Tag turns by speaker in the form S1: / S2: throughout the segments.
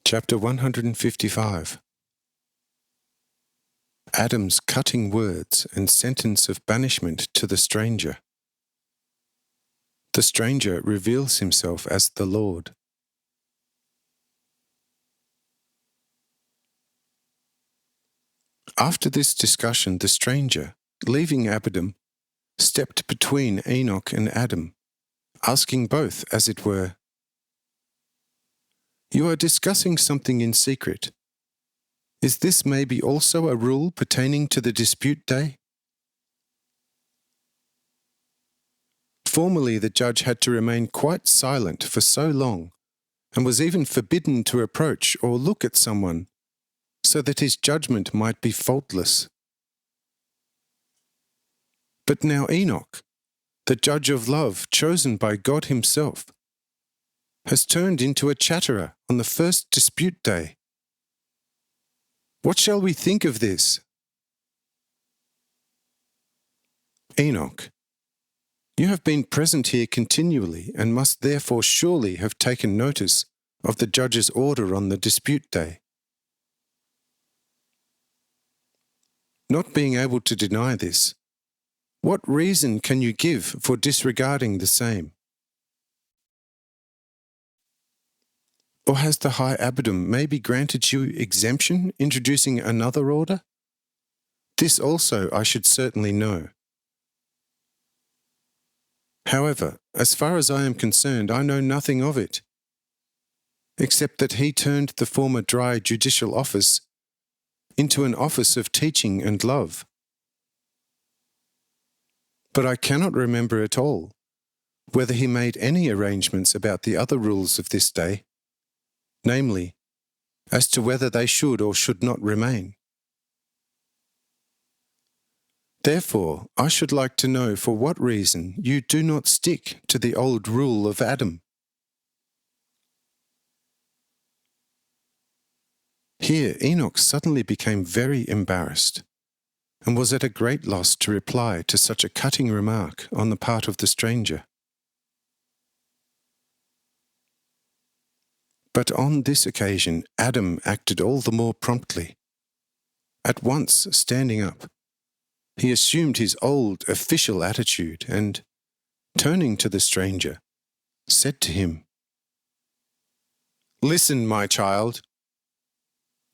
S1: Chapter 155. Adam's cutting words and sentence of banishment to the stranger. The stranger reveals himself as the Lord. After this discussion, the stranger, leaving Adam, stepped between Hanoch and Adam, asking both, as it were, "You are discussing something in secret. Is this maybe also a rule pertaining to the dispute day?" Formerly the judge had to remain quite silent for so long, and was even forbidden to approach or look at someone, so that his judgment might be faultless. But now Hanoch, the judge of love chosen by God himself, has turned into a chatterer on the first dispute day. What shall we think of this? Hanoch, you have been present here continually and must therefore surely have taken notice of the judge's order on the dispute day. Not being able to deny this, what reason can you give for disregarding the same? Or has the High Abbotdom maybe granted you exemption, introducing another order? This also I should certainly know. However, as far as I am concerned, I know nothing of it, except that he turned the former dry judicial office into an office of teaching and love. But I cannot remember at all whether he made any arrangements about the other rules of this day, namely, as to whether they should or should not remain. Therefore, I should like to know for what reason you do not stick to the old rule of Adam. Here Hanoch suddenly became very embarrassed, and was at a great loss to reply to such a cutting remark on the part of the stranger. But on this occasion Adam acted all the more promptly. At once standing up, he assumed his old official attitude and, turning to the stranger, said to him, "Listen, my child.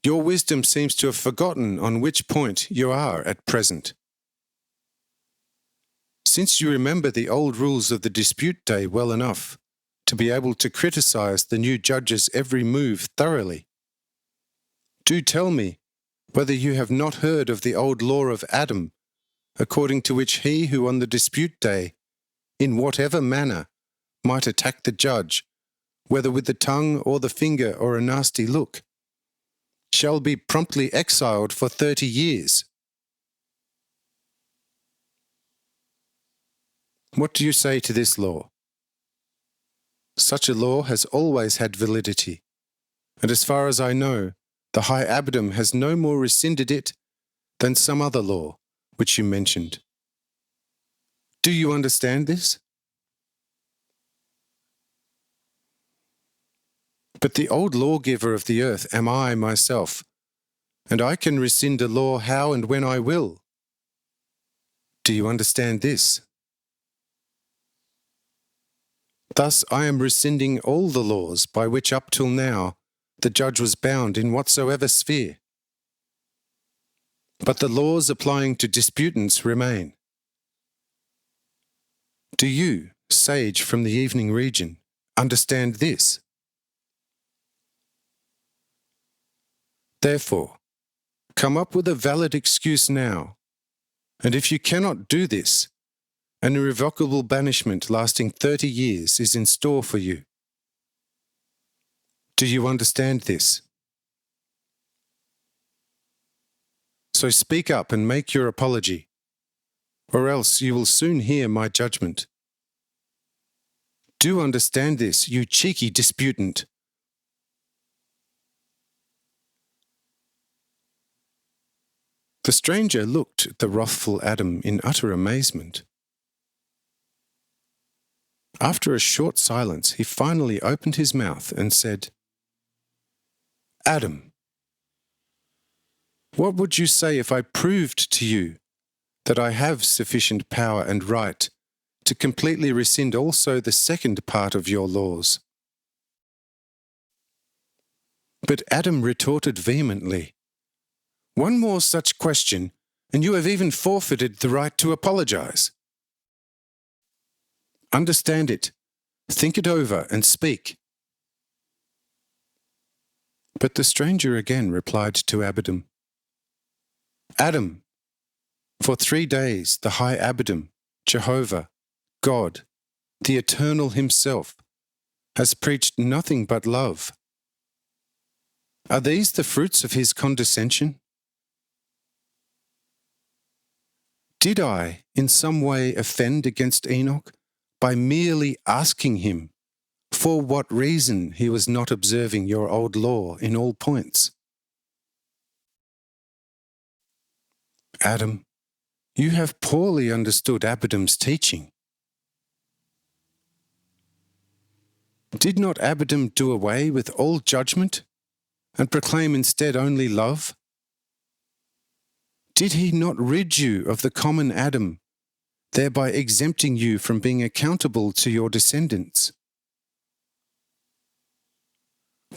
S1: Your wisdom seems to have forgotten on which point you are at present. Since you remember the old rules of the dispute day well enough to be able to criticize the new judge's every move thoroughly, do tell me whether you have not heard of the old law of Adam, according to which he who on the dispute day, in whatever manner, might attack the judge, whether with the tongue or the finger or a nasty look, shall be promptly exiled for 30 years. What do you say to this law? Such a law has always had validity, and as far as I know, the High Abbotdom has no more rescinded it than some other law which you mentioned. Do you understand this? But the old lawgiver of the earth am I myself, and I can rescind a law how and when I will. Do you understand this? Thus I am rescinding all the laws by which up till now the judge was bound in whatsoever sphere. But the laws applying to disputants remain. Do you, sage from the evening region, understand this? Therefore, come up with a valid excuse now, and if you cannot do this, an irrevocable banishment lasting 30 years is in store for you. Do you understand this? So speak up and make your apology, or else you will soon hear my judgment. Do understand this, you cheeky disputant. The stranger looked at the wrathful Adam in utter amazement. After a short silence, he finally opened his mouth and said, Adam, what would you say if I proved to you that I have sufficient power and right to completely rescind also the second part of your laws? But Adam retorted vehemently, "One more such question, and you have even forfeited the right to apologize. Understand it, think it over, and speak." But the stranger again replied to Adam, "Adam, for 3 days the High Abbot, Jehovah, God, the Eternal Himself, has preached nothing but love. Are these the fruits of His condescension? Did I in some way offend against Enoch by merely asking him for what reason he was not observing your old law in all points? Adam, you have poorly understood Abidom's teaching. Did not Abidom do away with all judgment and proclaim instead only love? Did he not rid you of the common Adam, thereby exempting you from being accountable to your descendants?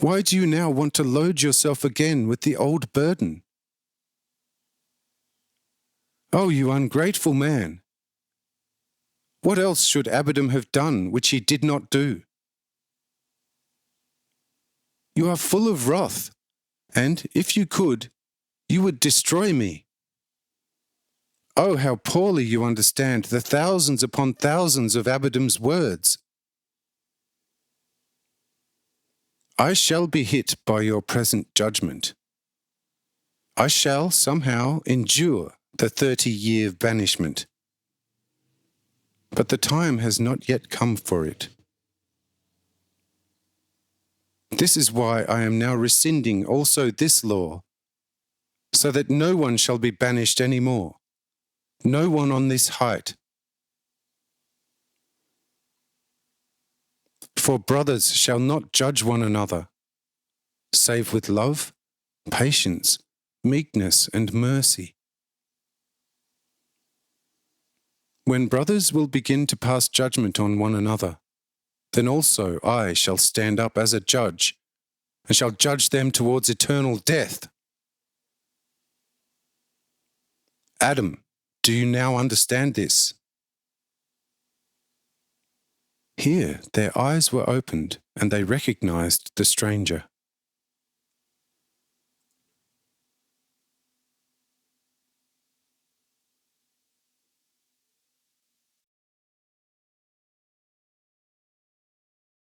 S1: Why do you now want to load yourself again with the old burden? Oh, you ungrateful man! What else should Abidom have done which he did not do? You are full of wrath, and, if you could, you would destroy me. Oh, how poorly you understand the thousands upon thousands of Abidom's words. I shall be hit by your present judgment. I shall somehow endure the 30-year banishment. But the time has not yet come for it. This is why I am now rescinding also this law, so that no one shall be banished any more, no one on this height. For brothers shall not judge one another, save with love, patience, meekness, and mercy. When brothers will begin to pass judgment on one another, then also I shall stand up as a judge, and shall judge them towards eternal death. Adam, do you now understand this?" Here their eyes were opened, and they recognized the stranger.